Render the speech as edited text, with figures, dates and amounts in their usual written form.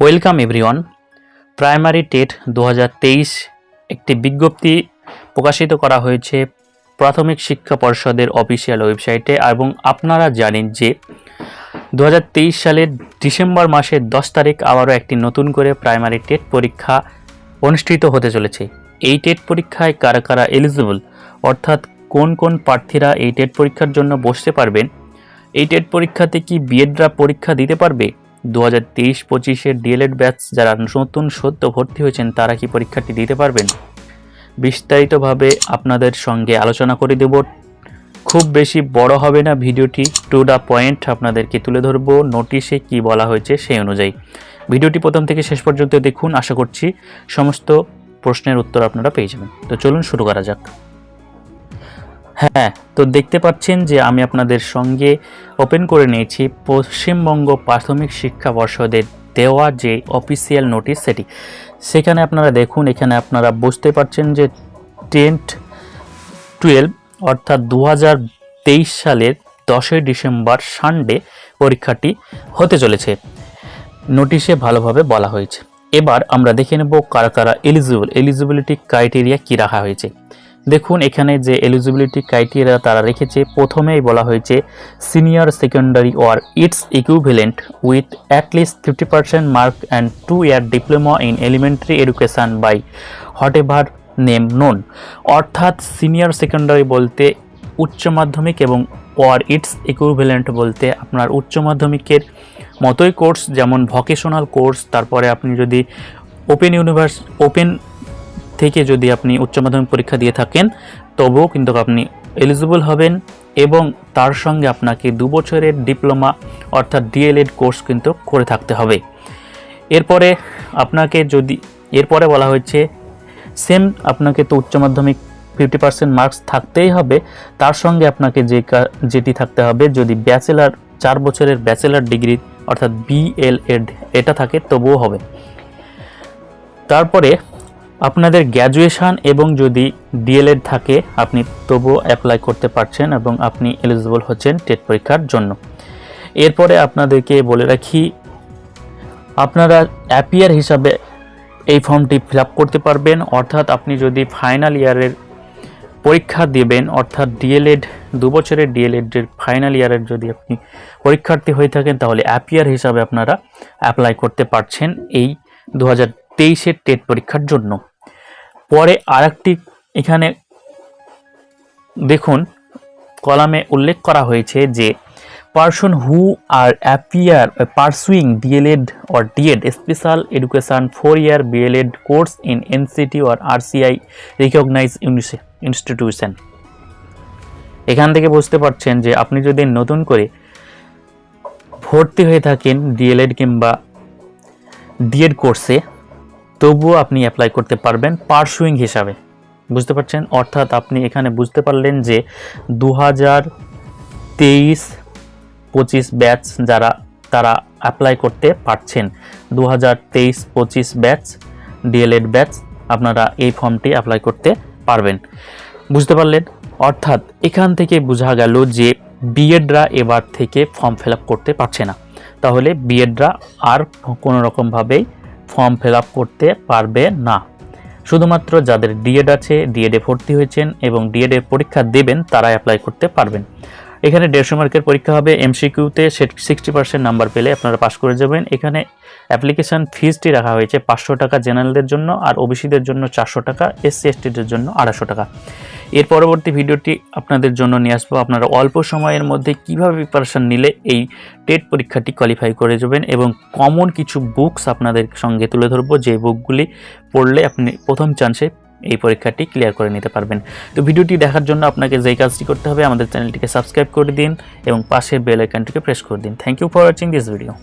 Welcome everyone. Primary TET 2023 একটি বিজ্ঞপ্তি প্রকাশিত করা হয়েছে প্রাথমিক শিক্ষা পর্ষদের অফিসিয়াল ওয়েবসাইটে এবং আপনারা জানেন যে 2023 সালের ডিসেম্বর মাসের 10 তারিখ আবারও একটি নতুন করে প্রাইমারি টেট পরীক্ষা অনুষ্ঠিত হতে চলেছে। এই টেট পরীক্ষায় কারা কারা এলিজিবল, অর্থাৎ কোন কোন প্রার্থীরা এই টেট পরীক্ষার জন্য বসতে পারবেন, এই টেট পরীক্ষাতে কি বিএডরা পরীক্ষা দিতে পারবে, 2023-25 ডিএলএড ব্যাচ যারা নতুন সদ্য ভর্তি হয়েছেন তারা কি পরীক্ষাটি দিতে পারবেন, বিস্তারিতভাবে আপনাদের সঙ্গে আলোচনা করে দেব। খুব বেশি বড় হবে না ভিডিওটি, টু দ্য পয়েন্ট আপনাদেরকে তুলে ধরব, নোটিশে কি বলা হয়েছে সেই অনুযায়ী। ভিডিওটি প্রথম থেকে শেষ পর্যন্ত দেখুন, আশা করছি সমস্ত প্রশ্নের উত্তর আপনারা পেয়ে যাবেন। তো চলুন শুরু করা যাক। হ্যাঁ, তো দেখতে পাচ্ছেন যে আমি আপনাদের সঙ্গে ওপেন করে নিয়েছি পশ্চিমবঙ্গ প্রাথমিক শিক্ষা পর্ষদের দেওয়া যে অফিসিয়াল নোটিশ সেটি। সেখানে আপনারা দেখুন, এখানে আপনারা বুঝতে পারছেন যে 10-12 অর্থাৎ 2023 সালের 10 ডিসেম্বর সানডে পরীক্ষাটি হতে চলেছে। নোটিশে ভালোভাবে বলা হয়েছে। এবার আমরা দেখে নেব কারা কারা এলিজিবিলিটি ক্রাইটেরিয়া কি রাখা হয়েছে। দেখুন, এখানে যে এলিজিবিলিটি ক্রাইটেরিয়া তারা রেখেছে, প্রথমেই বলা হয়েছে senior secondary or its equivalent with at least 50% mark and 2 year diploma in elementary education by whatever name known. অর্থাৎ সিনিয়র সেকেন্ডারি বলতে উচ্চ মাধ্যমিক এবং অর ইটস ইকুইভ্যালেন্ট বলতে আপনার উচ্চ মাধ্যমিকের মতোই কোর্স, যেমন ভোকেশনাল কোর্স। তারপরে আপনি যদি ওপেন থেকে যদি আপনি উচ্চ মাধ্যমিক পরীক্ষা দিয়ে থাকেন তবুও কিন্তু আপনি এলিজিবল হবেন, এবং তার সঙ্গে আপনাকে 2 বছরের ডিপ্লোমা অর্থাৎ ডিএলএড কোর্স কিন্তু করে থাকতে হবে। এরপরে বলা হয়েছে সেম আপনাকে তো উচ্চ মাধ্যমিক 50% মার্কস থাকতেই হবে, তার সঙ্গে আপনাকে যেটি থাকতে হবে, যদি ব্যাচেলার 4 বছরের ব্যাচেলার ডিগ্রি অর্থাৎ B.ed এটা থাকে তবুও হবে। তারপরে আপনাদের গ্র্যাজুয়েশন এবং যদি ডিএলএড থাকে আপনি তবুও অ্যাপ্লাই করতে পারছেন এবং আপনি এলিজিবল হচ্ছেন টেট পরীক্ষার জন্য। এরপরে আপনাদেরকে বলে রাখি, আপনারা অ্যাপিয়ার হিসাবে এই ফর্মটি ফিল আপ করতে পারবেন। অর্থাৎ আপনি যদি ফাইনাল ইয়ারের পরীক্ষা দেবেন, অর্থাৎ ডিএলএড 2 বছরের ডিএলএডের ফাইনাল ইয়ারের যদি আপনি পরীক্ষার্থী হয়ে থাকেন তাহলে অ্যাপিয়ার হিসাবে আপনারা অ্যাপ্লাই করতে পারছেন এই 2023 টেট পরীক্ষার জন্য। পরে আরেকটি এখানে দেখুন কলামে উল্লেখ করা হয়েছে যে person who are appear pursuing DElEd or DEd special education 4 year BElEd course in NCT or RCI recognise institution. এখান থেকে বুঝতে পারছেন যে আপনি যদি নতুন করে ভর্তি হয়ে থাকেন ডিএলএড কিংবা ডিএড কোর্সে তবুও আপনি অ্যাপ্লাই করতে পারবেন পারসুইং হিসাবে, বুঝতে পারছেন। অর্থাৎ আপনি এখানে বুঝতে পারলেন যে 2023-25 ব্যাচ যারা তারা অ্যাপ্লাই করতে পারছেন। 2023-25 ব্যাচ ডিএলএড ব্যাচ আপনারা এই ফর্মটি অ্যাপ্লাই করতে পারবেন, বুঝতে পারলেন। অর্থাৎ এখান থেকে বোঝা গেল যে বিএডরা এবার থেকে ফর্ম ফিল আপ করতে পারছে না, তাহলে বিএডরা আর কোনো রকমভাবেই ফর্ম ফিল আপ করতে পারবে না। শুধুমাত্র যাদের ডিএড আছে, ডিএডে ভর্তি হয়েছেন এবং ডিএডে পরীক্ষা দেবেন তারা অ্যাপ্লাই করতে পারবেন। এখানে 150 মার্কের পরীক্ষা হবে। এমসিকিউতে 60% নাম্বার পেলে আপনারা পাস করে যাবেন। এখানে অ্যাপ্লিকেশান ফিজটি রাখা হয়েছে 500 টাকা জেনারেলদের জন্য, আর ওবিসিদের জন্য 400 টাকা, এসসি এসটিদের জন্য 250 টাকা। এর পরবর্তী ভিডিওটি আপনাদের জন্য নিয়ে আসবো আপনারা অল্প সময়ের মধ্যে কিভাবে প্রিপারেশন নিলে এই টেট পরীক্ষাটি কোয়ালিফাই করে যাবেন, এবং কমন কিছু বুকস আপনাদের সঙ্গে তুলে ধরবো যে বুকগুলি পড়লে আপনি প্রথম চান্সে এই পরীক্ষাটি ক্লিয়ার করে নিতে পারবেন। তো ভিডিওটি দেখার জন্য আপনাকে যেই কাজটি করতে হবে, আমাদের চ্যানেলটিকে সাবস্ক্রাইব করে দিন এবং পাশের বেল আইকনটিকে প্রেস করে দিন। Thank you for watching this video.